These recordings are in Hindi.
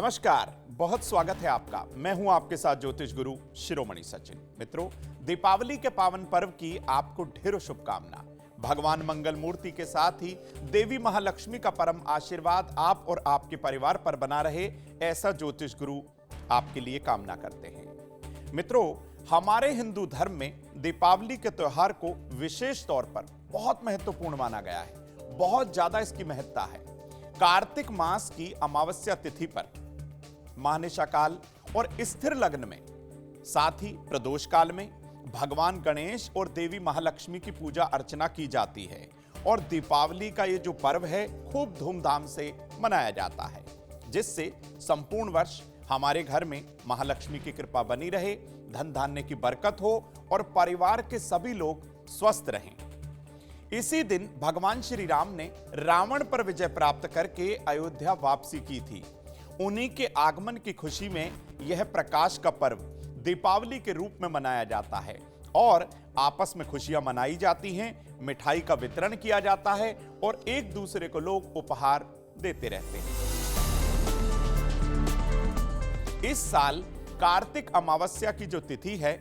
नमस्कार, बहुत स्वागत है आपका। मैं हूं आपके साथ ज्योतिष गुरु शिरोमणि सचिन। मित्रों, दीपावली के पावन पर्व की आपको ढेरों शुभकामना। भगवान मंगल मूर्ति के साथ ही देवी महालक्ष्मी का परम आशीर्वाद आप और आपके परिवार पर बना रहे, ऐसा ज्योतिष गुरु आपके लिए कामना करते हैं। मित्रों, हमारे हिंदू धर्म में दीपावली के त्योहार को विशेष तौर पर बहुत महत्वपूर्ण माना गया है। बहुत ज्यादा इसकी महत्ता है। कार्तिक मास की अमावस्या तिथि पर महानिशा काल और स्थिर लग्न में, साथ ही प्रदोष काल में भगवान गणेश और देवी महालक्ष्मी की पूजा अर्चना की जाती है और दीपावली का ये जो पर्व है खूब धूमधाम से मनाया जाता है, जिससे संपूर्ण वर्ष हमारे घर में महालक्ष्मी की कृपा बनी रहे, धन धान्य की बरकत हो और परिवार के सभी लोग स्वस्थ रहें। इसी दिन भगवान श्री राम ने रावण पर विजय प्राप्त करके अयोध्या वापसी की थी। उन्हीं के आगमन की खुशी में यह प्रकाश का पर्व दीपावली के रूप में मनाया जाता है और आपस में खुशियां मनाई जाती हैं, मिठाई का वितरण किया जाता है और एक दूसरे को लोग उपहार देते रहते हैं। इस साल कार्तिक अमावस्या की जो तिथि है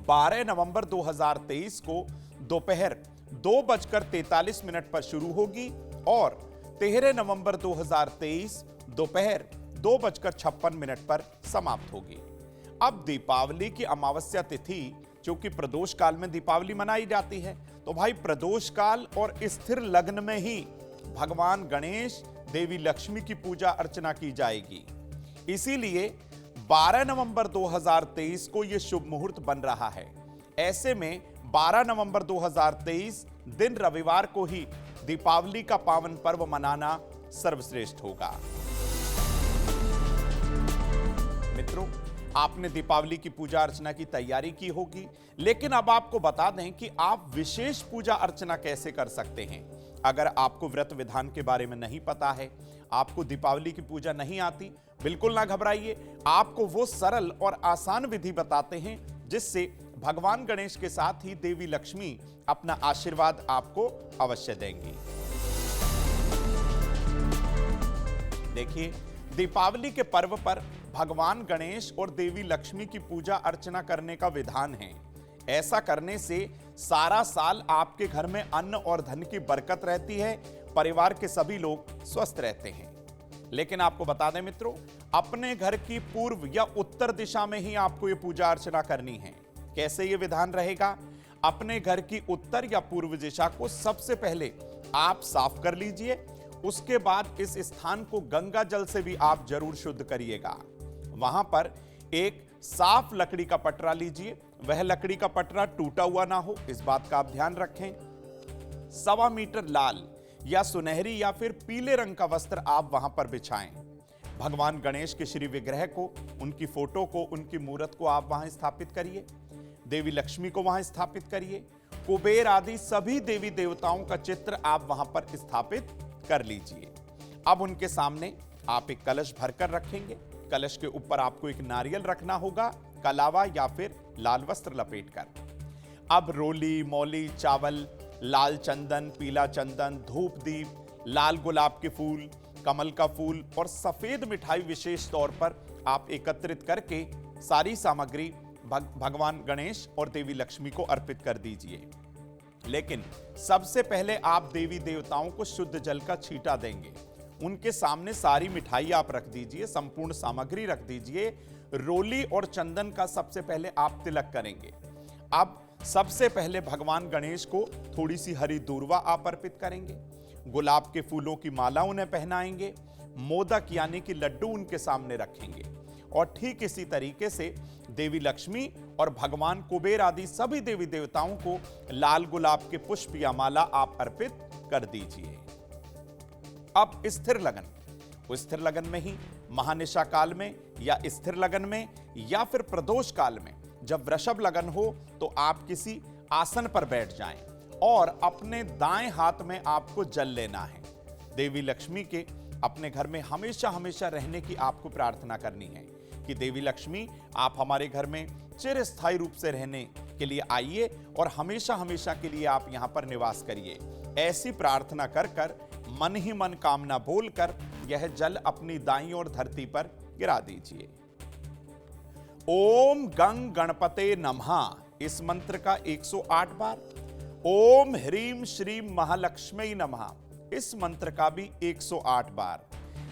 12 नवंबर 2023 को दोपहर 2:43 पर शुरू होगी और 13 नवंबर 2023 दोपहर 2:56 पर समाप्त होगी। अब दीपावली की अमावस्या तिथि, चूंकि प्रदोष काल में दीपावली मनाई जाती है, तो भाई प्रदोष काल और स्थिर लग्न में ही भगवान गणेश, देवी लक्ष्मी की पूजा अर्चना की जाएगी। इसीलिए 12 नवंबर 2023 को यह शुभ मुहूर्त बन रहा है। ऐसे में 12 नवंबर 2023 दिन रविवार को ही दीपावली का पावन पर्व मनाना सर्वश्रेष्ठ होगा। मित्रों, आपने दीपावली की पूजा अर्चना की तैयारी की होगी, लेकिन अब आपको बता दें कि आप विशेष पूजा अर्चना कैसे कर सकते हैं। अगर आपको व्रत विधान के बारे में नहीं पता है, आपको दीपावली की पूजा नहीं आती, बिल्कुल ना घबराइए। आपको वो सरल और आसान विधि बताते हैं जिससे भगवान गणेश के साथ ही देवी लक्ष्मी अपना आशीर्वाद आपको अवश्य देंगी। देखिए, दीपावली के पर्व पर भगवान गणेश और देवी लक्ष्मी की पूजा अर्चना करने का विधान है। ऐसा करने से सारा साल आपके घर में अन्न और धन की बरकत रहती है, परिवार के सभी लोग स्वस्थ रहते हैं। लेकिन आपको बता दें मित्रों, अपने घर की पूर्व या उत्तर दिशा में ही आपको ये पूजा अर्चना करनी है। कैसे ये विधान रहेगा? अपने घर की उत्तर या पूर्व दिशा को सबसे पहले आप साफ कर लीजिए। उसके बाद इस स्थान को गंगा जल से भी आप जरूर शुद्ध करिएगा। वहां पर एक साफ लकड़ी का पटरा लीजिए। वह लकड़ी का पटरा टूटा हुआ ना हो, इस बात का आप ध्यान रखें। 1.25 मीटर लाल या सुनहरी या फिर पीले रंग का वस्त्र आप वहां पर बिछाएं। भगवान गणेश के श्री विग्रह को, उनकी फोटो को, उनकी मूर्त को आप वहां स्थापित करिए। देवी लक्ष्मी को वहां स्थापित करिए। कुबेर आदि सभी देवी देवताओं का चित्र आप वहां पर स्थापित कर लीजिए। अब उनके सामने आप एक कलश भरकर रखेंगे। कलश के ऊपर आपको एक नारियल रखना होगा, कलावा या फिर लाल वस्त्र लपेटकर। अब रोली, मौली, चावल, लाल चंदन, पीला चंदन, धूप दीप, लाल गुलाब के फूल, कमल का फूल और सफेद मिठाई विशेष तौर पर आप एकत्रित करके सारी सामग्री भगवान गणेश और देवी लक्ष्मी को अर्पित कर दीजिए। लेकिन सबसे पहले आप देवी देवताओं को शुद्ध जल का छींटा देंगे। उनके सामने सारी मिठाई आप रख दीजिए, संपूर्ण सामग्री रख दीजिए। रोली और चंदन का सबसे पहले आप तिलक करेंगे। अब सबसे पहले भगवान गणेश को थोड़ी सी हरी दूर्वा आप अर्पित करेंगे। गुलाब के फूलों की माला उन्हें पहनाएंगे। मोदक यानी कि लड्डू उनके सामने रखेंगे और ठीक इसी तरीके से देवी लक्ष्मी और भगवान कुबेर आदि सभी देवी देवताओं को लाल गुलाब के पुष्प या माला आप अर्पित कर दीजिए। अब स्थिर लगन, उस स्थिर लगन में ही महानिशा काल में या स्थिर लगन में या फिर प्रदोष काल में जब वृषभ लगन हो तो आप किसी आसन पर बैठ जाएं और अपने दाएं हाथ में आपको जल लेना है। देवी लक्ष्मी के अपने घर में हमेशा हमेशा रहने की आपको प्रार्थना करनी है कि देवी लक्ष्मी आप हमारे घर में चिरस्थायी रूप से रहने के लिए आइए और हमेशा हमेशा के लिए आप यहां पर निवास करिए। ऐसी प्रार्थना कर कर मन ही मन कामना बोलकर यह जल अपनी दाईं ओर धरती पर गिरा दीजिए। ओम गंग गणपते नमः इस मंत्र का 108 बार, ओम ह्रीम श्रीम महालक्ष्मी नमः इस मंत्र का भी 108 बार।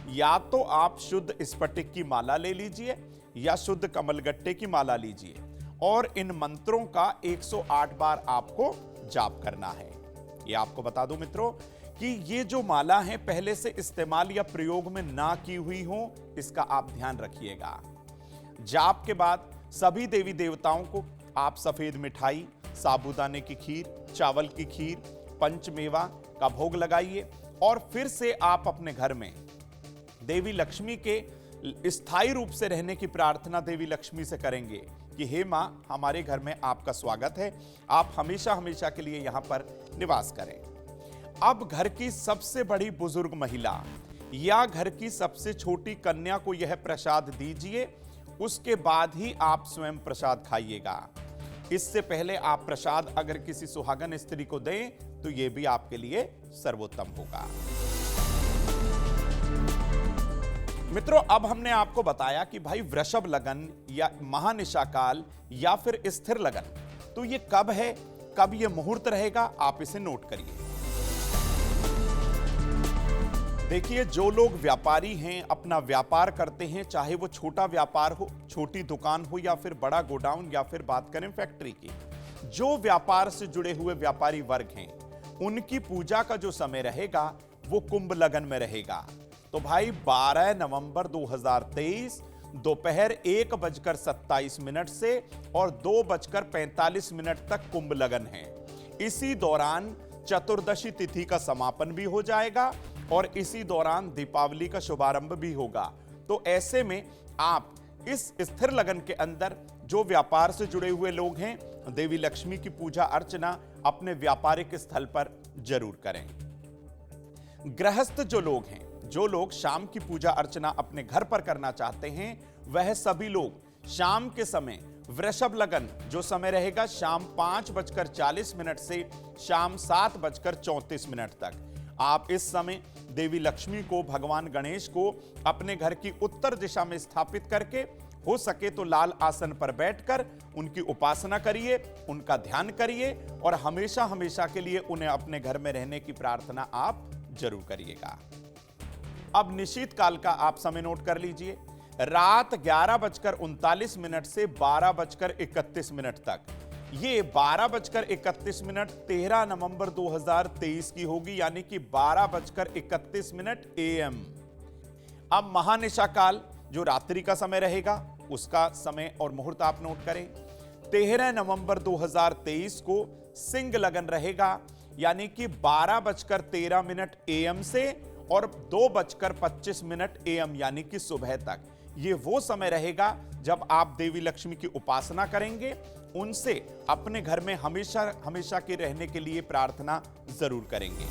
या तो आप शुद्ध स्फटिक की माला ले लीजिए या शुद्ध कमलगट्टे की माला लीजिए और इन मंत्रों का 108 बार आपको जाप करना है। ये आपको बता दूं मित्रों कि ये जो माला है पहले से इस्तेमाल या प्रयोग में ना की हुई हो, इसका आप ध्यान रखिएगा। जाप के बाद सभी देवी देवताओं को आप सफेद मिठाई, साबूदाने की खीर, चावल की खीर, पंचमेवा का भोग लगाइए और फिर से आप अपने घर में देवी लक्ष्मी के स्थायी रूप से रहने की प्रार्थना देवी लक्ष्मी से करेंगे कि हे मां, हमारे घर में आपका स्वागत है, आप हमेशा हमेशा के लिए यहां पर निवास करें। अब घर की सबसे बड़ी बुजुर्ग महिला या घर की सबसे छोटी कन्या को यह प्रसाद दीजिए, उसके बाद ही आप स्वयं प्रसाद खाइएगा। इससे पहले आप प्रसाद अगर किसी सुहागन स्त्री को दें तो यह भी आपके लिए सर्वोत्तम होगा। मित्रों, अब हमने आपको बताया कि भाई वृषभ लगन या महानिशा काल या फिर स्थिर लगन, तो ये कब है, कब ये मुहूर्त रहेगा, आप इसे नोट करिए। देखिए, जो लोग व्यापारी हैं, अपना व्यापार करते हैं, चाहे वो छोटा व्यापार हो, छोटी दुकान हो या फिर बड़ा गोडाउन या फिर बात करें फैक्ट्री की, जो व्यापार से जुड़े हुए व्यापारी वर्ग हैं, उनकी पूजा का जो समय रहेगा वो कुंभ लगन में रहेगा। तो भाई 12 नवंबर 2023 दोपहर 1:27 से और 2:45 तक कुंभ लगन है। इसी दौरान चतुर्दशी तिथि का समापन भी हो जाएगा और इसी दौरान दीपावली का शुभारंभ भी होगा। तो ऐसे में आप इस स्थिर लगन के अंदर जो व्यापार से जुड़े हुए लोग हैं, देवी लक्ष्मी की पूजा अर्चना अपने व्यापारिक स्थल पर जरूर करें। गृहस्थ जो लोग हैं, जो लोग शाम की पूजा अर्चना अपने घर पर करना चाहते हैं, वह सभी लोग शाम के समय वृषभ लगन जो समय रहेगा शाम 5:40 से शाम 7:34 तक, आप इस समय देवी लक्ष्मी को, भगवान गणेश को अपने घर की उत्तर दिशा में स्थापित करके हो सके तो लाल आसन पर बैठकर उनकी उपासना करिए, उनका ध्यान करिए और हमेशा हमेशा के लिए उन्हें अपने घर में रहने की प्रार्थना आप जरूर करिएगा। अब निश्चित काल का आप समय नोट कर लीजिए। रात 11:39 से 12:31 तक, ये 12:31 13 नवंबर 2023 की होगी, यानी कि 12:31 AM। अब महानिशा काल जो रात्रि का समय रहेगा, उसका समय और मुहूर्त आप नोट करें। 13 नवंबर 2023 को सिंह लगन रहेगा, यानी कि 12:13 AM से और 2:25 AM यानी कि सुबह तक। ये वो समय रहेगा जब आप देवी लक्ष्मी की उपासना करेंगे, उनसे अपने घर में हमेशा हमेशा के रहने के लिए प्रार्थना जरूर करेंगे।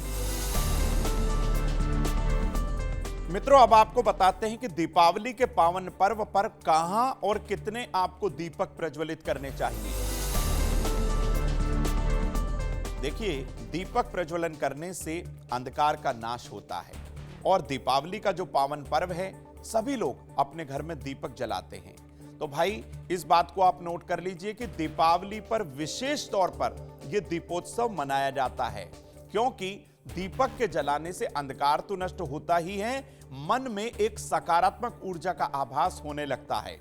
मित्रों, अब आपको बताते हैं कि दीपावली के पावन पर्व पर कहां और कितने आपको दीपक प्रज्वलित करने चाहिए। देखिए, दीपक प्रज्वलन करने से अंधकार का नाश होता है और दीपावली का जो पावन पर्व है, सभी लोग अपने घर में दीपक जलाते हैं। तो भाई इस बात को आप नोट कर लीजिए कि दीपावली पर विशेष तौर पर यह दीपोत्सव मनाया जाता है, क्योंकि दीपक के जलाने से अंधकार तो नष्ट होता ही है, मन में एक सकारात्मक ऊर्जा का आभास होने लगता है,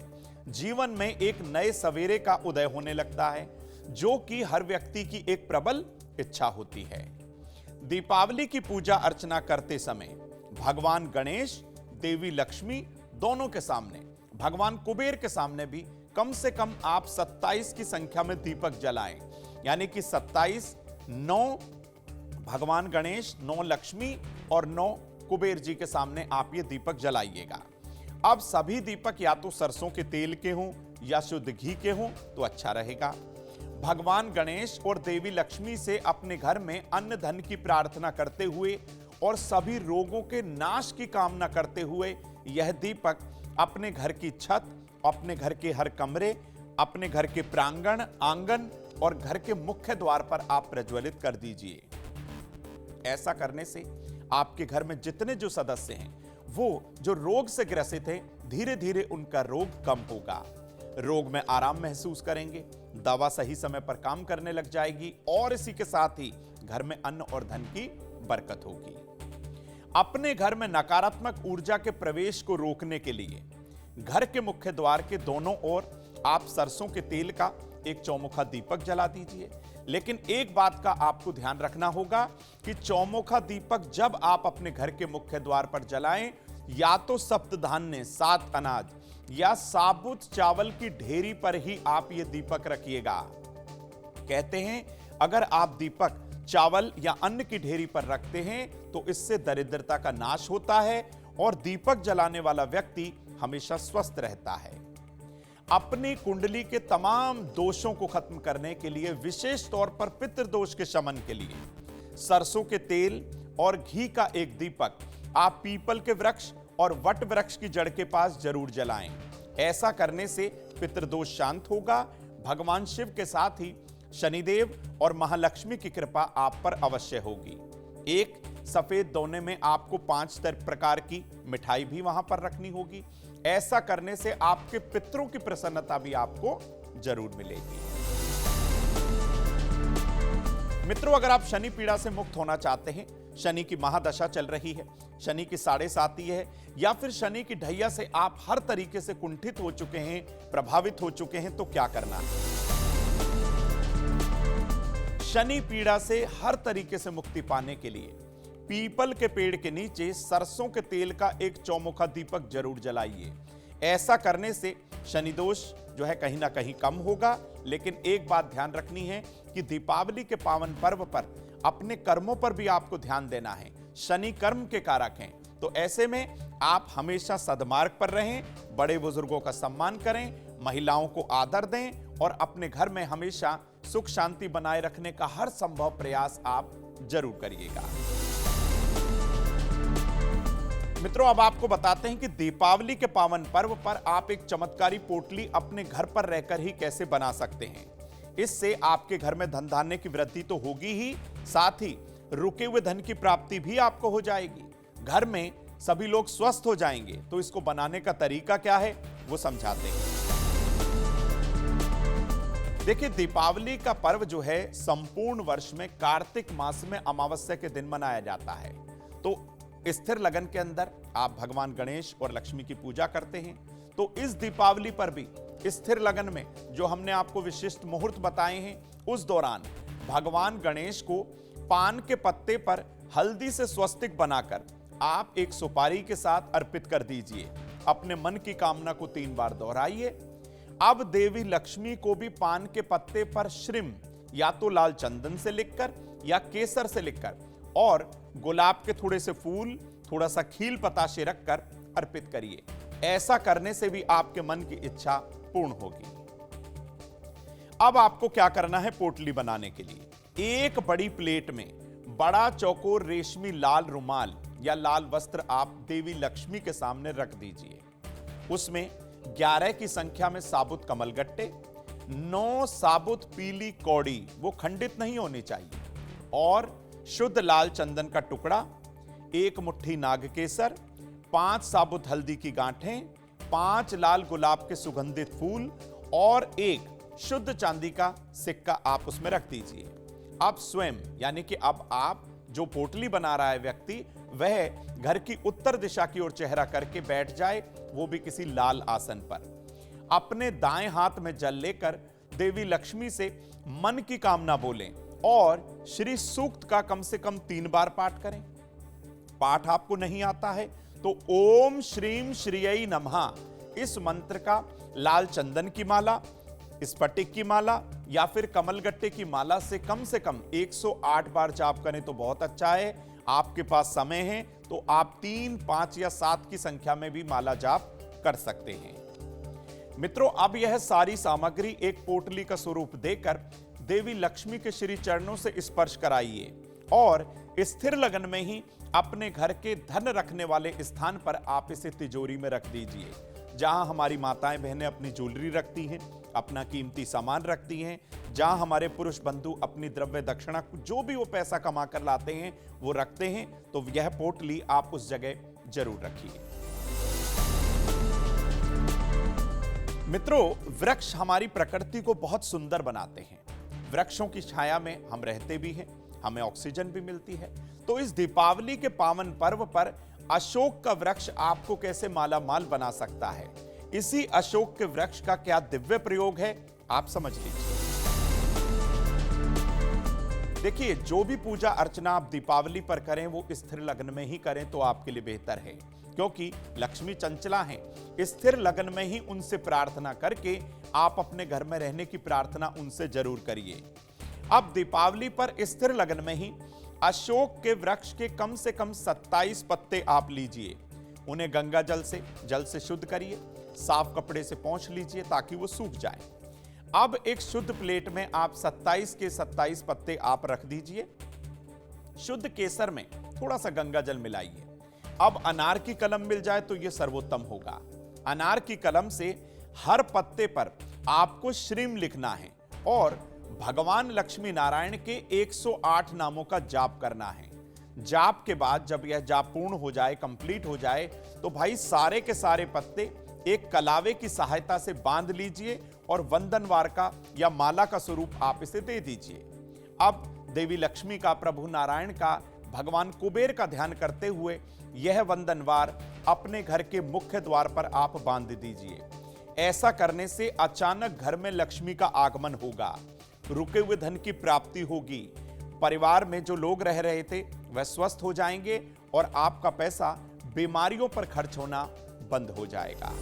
जीवन में एक नए सवेरे का उदय होने लगता है, जो कि हर व्यक्ति की एक प्रबल इच्छा होती है। दीपावली की पूजा अर्चना करते समय भगवान गणेश, देवी लक्ष्मी दोनों के सामने, भगवान कुबेर के सामने भी कम से कम आप 27 की संख्या में दीपक जलाएं, यानी कि 27, 9 भगवान गणेश, 9 लक्ष्मी और 9 कुबेर जी के सामने आप ये दीपक जलाइएगा। अब सभी दीपक या तो सरसों के तेल के हों या शुद्ध घी के हों तो अच्छा रहेगा। भगवान गणेश और देवी लक्ष्मी से अपने घर में अन्न धन की प्रार्थना करते हुए और सभी रोगों के नाश की कामना करते हुए यह दीपक अपने घर की छत, अपने घर के हर कमरे, अपने घर के प्रांगण, आंगन और घर के मुख्य द्वार पर आप प्रज्वलित कर दीजिए। ऐसा करने से आपके घर में जितने जो सदस्य हैं वो जो रोग से ग्रसित है, धीरे धीरे उनका रोग कम होगा, रोग में आराम महसूस करेंगे, दवा सही समय पर काम करने लग जाएगी और इसी के साथ ही घर में अन्न और धन की बरकत होगी। अपने घर में नकारात्मक ऊर्जा के प्रवेश को रोकने के लिए घर के मुख्य द्वार के दोनों ओर आप सरसों के तेल का एक चौमुखा दीपक जला दीजिए। लेकिन एक बात का आपको ध्यान रखना होगा कि चौमुखा दीपक जब आप अपने घर के मुख्य द्वार पर जलाएं, या तो सप्तधान्य 7 अनाज या साबुत चावल की ढेरी पर ही आप ये दीपक रखिएगा। कहते हैं अगर आप दीपक चावल या अन्न की ढेरी पर रखते हैं तो इससे दरिद्रता का नाश होता है और दीपक जलाने वाला व्यक्ति हमेशा स्वस्थ रहता है। अपनी कुंडली के तमाम दोषों को खत्म करने के लिए, विशेष तौर पर पितृदोष के शमन के लिए सरसों के तेल और घी का एक दीपक आप पीपल के वृक्ष और वट वृक्ष की जड़ के पास जरूर जलाएं। ऐसा करने से पितृदोष शांत होगा। भगवान शिव के साथ ही शनिदेव और महालक्ष्मी की कृपा आप पर अवश्य होगी। एक सफेद दोने में आपको 5 प्रकार की मिठाई भी वहां पर रखनी होगी। ऐसा करने से आपके पितरों की प्रसन्नता भी आपको जरूर मिलेगी। मित्रों, अगर आप शनि पीड़ा से मुक्त होना चाहते हैं, शनि की महादशा चल रही है, शनि की 7.5 है, या फिर शनि की ढैया से आप हर तरीके से कुंठित हो चुके हैं, प्रभावित हो चुके हैं, तो क्या करना है? शनि पीड़ा से हर तरीके से मुक्ति पाने के लिए पीपल के पेड़ के नीचे सरसों के तेल का एक चौमुखा दीपक जरूर जलाइए। ऐसा करने से शनि दोष जो है कहीं ना कहीं कम होगा। लेकिन एक बात ध्यान रखनी है कि दीपावली के पावन पर्व पर अपने कर्मों पर भी आपको ध्यान देना है। शनि कर्म के कारक हैं, तो ऐसे में आप हमेशा सद्मार्ग पर रहें, बड़े बुजुर्गों का सम्मान करें, महिलाओं को आदर दें और अपने घर में हमेशा सुख शांति बनाए रखने का हर संभव प्रयास आप जरूर करिएगा। मित्रों, अब आपको बताते हैं कि दीपावली के पावन पर्व पर आप एक चमत्कारी पोटली अपने घर पर रहकर ही कैसे बना सकते हैं। इससे आपके घर में धन धान्य की वृद्धि तो होगी ही, साथ ही रुके हुए धन की प्राप्ति भी आपको हो जाएगी। घर में सभी लोग स्वस्थ हो जाएंगे। तो इसको बनाने का तरीका क्या है वो समझाते हैं। देखिए, दीपावली का पर्व जो है संपूर्ण वर्ष में कार्तिक मास में अमावस्या के दिन मनाया जाता है। तो स्थिर लगन के अंदर आप भगवान गणेश और लक्ष्मी की पूजा करते हैं। तो इस दीपावली पर भी स्थिर लगन में जो हमने आपको विशिष्ट मुहूर्त बताए हैं, उस दौरान भगवान गणेश को पान के पत्ते पर हल्दी से स्वस्तिक बनाकर आप एक सुपारी के साथ अर्पित कर दीजिए। अपने मन की कामना को 3 बार दोहराइए। अब देवी लक्ष्मी को भी पान के पत्ते पर श्रीम या तो लाल चंदन से लिखकर या केसर से लिखकर और गुलाब के थोड़े से फूल, थोड़ा सा खील पताशे रखकर अर्पित करिए। ऐसा करने से भी आपके मन की इच्छा पूर्ण होगी। अब आपको क्या करना है पोटली बनाने के लिए? एक बड़ी प्लेट में बड़ा चौकोर रेशमी लाल रुमाल या लाल वस्त्र आप देवी लक्ष्मी के सामने रख दीजिए। उसमें 11 की संख्या में साबुत कमलगट्टे, 9 साबुत पीली कौड़ी, वो खंडित नहीं होनी चाहिए, और शुद्ध लाल चंदन का टुकड़ा, 1 मुट्ठी नागकेसर, 5 साबुत हल्दी की गांठें, 5 लाल गुलाब के सुगंधित फूल और 1 शुद्ध चांदी का सिक्का आप उसमें रख दीजिए। अब स्वयं यानी कि अब आप जो पोटली बना रहा है व्यक्ति, वह घर की उत्तर दिशा की ओर चेहरा करके बैठ जाए, वो भी किसी लाल आसन पर। अपने दाएं हाथ में जल लेकर देवी लक्ष्मी से मन की कामना बोलें और श्री सूक्त का कम से कम 3 बार पाठ करें। पाठ आपको नहीं आता है तो ओम श्रीम श्रीयै नमः इस मंत्र का लाल चंदन की माला, स्फटिक की माला या फिर कमलगट्टे की माला से कम 108 बार जाप करें तो बहुत अच्छा है। आपके पास समय है तो आप 3, 5 या 7 की संख्या में भी माला जाप कर सकते हैं। मित्रों, अब यह सारी सामग्री एक पोटली का स्वरूप देकर देवी लक्ष्मी के श्री चरणों से स्पर्श कराइए और स्थिर लगन में ही अपने घर के धन रखने वाले स्थान पर आप इसे तिजोरी में रख दीजिए। जहां हमारी माताएं बहनें अपनी ज्वेलरी रखती हैं, अपना कीमती सामान रखती हैं, जहां हमारे पुरुष बंधु अपनी द्रव्य दक्षिणा जो भी वो पैसा कमा कर लाते हैं वो रखते हैं, तो यह पोटली आप उस जगह जरूर रखिए। मित्रों, वृक्ष हमारी प्रकृति को बहुत सुंदर बनाते हैं। वृक्षों की छाया में हम रहते भी हैं, हमें ऑक्सीजन भी मिलती है। तो इस दीपावली के पावन पर्व पर अशोक का वृक्ष आपको कैसे मालामाल बना सकता है, इसी अशोक के वृक्ष का क्या दिव्य प्रयोग है, आप समझ लीजिए। देखिए, जो भी पूजा अर्चना आप दीपावली पर करें वो स्थिर लग्न में ही करें तो आपके लिए बेहतर है, क्योंकि लक्ष्मी चंचला हैं। स्थिर लग्न में ही उनसे प्रार्थना करके आप अपने घर में रहने की प्रार्थना उनसे जरूर करिए। अब दीपावली पर स्थिर लग्न में ही अशोक के वृक्ष के कम से कम 27 पत्ते आप लीजिए। उन्हें गंगा जल से शुद्ध करिए, साफ कपड़े से पोंछ लीजिए ताकि वो सूख जाए। अब एक शुद्ध प्लेट में आप 27 के 27 पत्ते आप रख दीजिए। शुद्ध केसर में थोड़ा सा गंगा जल मिलाइए। अब अनार की कलम मिल जाए तो यह सर्वोत्तम होगा। अनार की कलम से हर पत्ते पर आपको श्रीम लिखना है और भगवान लक्ष्मी नारायण के 108 नामों का जाप करना है। जाप के बाद जब यह जाप पूर्ण हो जाए, कंप्लीट हो जाए, तो भाई सारे के सारे पत्ते एक कलावे की सहायता से बांध लीजिए और वंदनवार का या माला का स्वरूप आप इसे दे दीजिए। अब देवी लक्ष्मी का, प्रभु नारायण का, भगवान कुबेर का ध्यान करते हुए यह वंदनवार अपने घर के मुख्य द्वार पर आप बांध दीजिए। ऐसा करने से अचानक घर में लक्ष्मी का आगमन होगा, रुके हुए धन की प्राप्ति होगी, परिवार में जो लोग रह रहे थे वह स्वस्थ हो जाएंगे और आपका पैसा बीमारियों पर खर्च होना बंद हो जाएगा।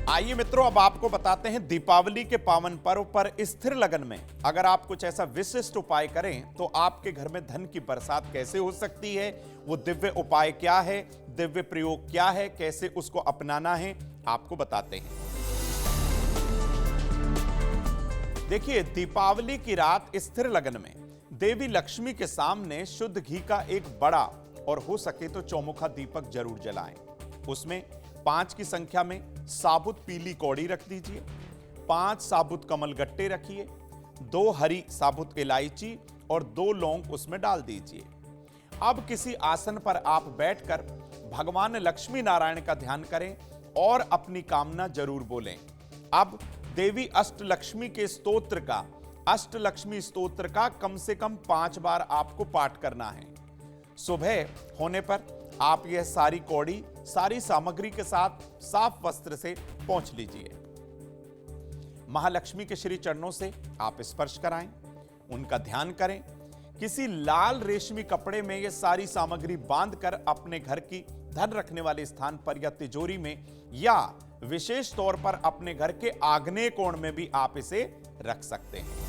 आइए मित्रों, अब आपको बताते हैं दीपावली के पावन पर्व पर स्थिर लगन में अगर आप कुछ ऐसा विशिष्ट उपाय करें तो आपके घर में धन की बरसात कैसे हो सकती है, वो दिव्य उपाय क्या है, दिव्य प्रयोग क्या है, कैसे उसको अपनाना है, आपको बताते हैं। देखिए, दीपावली की रात स्थिर लगन में देवी लक्ष्मी के सामने शुद्ध घी का एक बड़ा और हो सके तो चौमुखा दीपक जरूर जलाएं। उसमें 5 की संख्या में साबुत पीली कौड़ी रख दीजिए, 5 साबुत कमलगट्टे रखिए, 2 हरी साबुत इलायची और 2 लौंग उसमें डाल दीजिए। अब किसी आसन पर आप बैठकर भगवान लक्ष्मी नारायण का ध्यान करें और अपनी कामना जरूर बोलें। अब देवी अष्टलक्ष्मी के स्तोत्र का, अष्टलक्ष्मी स्तोत्र का कम से कम 5 बार आपको पाठ करना है। सुबह होने पर आप यह सारी कौड़ी सारी सामग्री के साथ साफ वस्त्र से पोंछ लीजिए। महालक्ष्मी के श्री चरणों से आप स्पर्श कराएं, उनका ध्यान करें। किसी लाल रेशमी कपड़े में यह सारी सामग्री बांधकर अपने घर की धन रखने वाले स्थान पर या तिजोरी में या विशेष तौर पर अपने घर के आग्नेय कोण में भी आप इसे रख सकते हैं।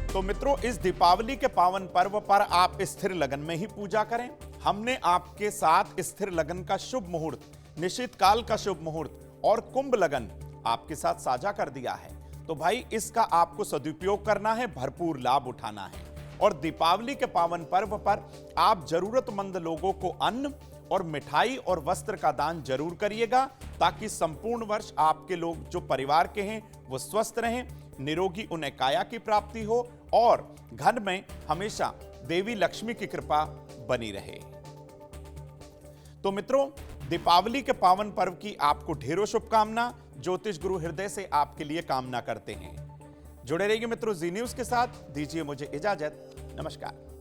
तो मित्रों, इस दीपावली के पावन पर्व पर आप स्थिर लगन में ही पूजा करें। हमने आपके साथ स्थिर लगन का शुभ मुहूर्त, निश्चित काल का शुभ मुहूर्त और कुंभ लगन आपके साथ साझा कर दिया है। तो भाई, इसका आपको सदुपयोग करना है, भरपूर लाभ उठाना है। और दीपावली के पावन पर्व पर आप जरूरतमंद लोगों को अन्न और मिठाई और वस्त्र का दान जरूर करिएगा, ताकि संपूर्ण वर्ष आपके लोग जो परिवार के हैं वो स्वस्थ रहें, निरोगी उन्हें काया की प्राप्ति हो और घर में हमेशा देवी लक्ष्मी की कृपा बनी रहे। तो मित्रों, दीपावली के पावन पर्व की आपको ढेरों शुभकामना। ज्योतिष गुरु हृदय से आपके लिए कामना करते हैं। जुड़े रहिए मित्रों जी न्यूज के साथ। दीजिए मुझे इजाजत। नमस्कार।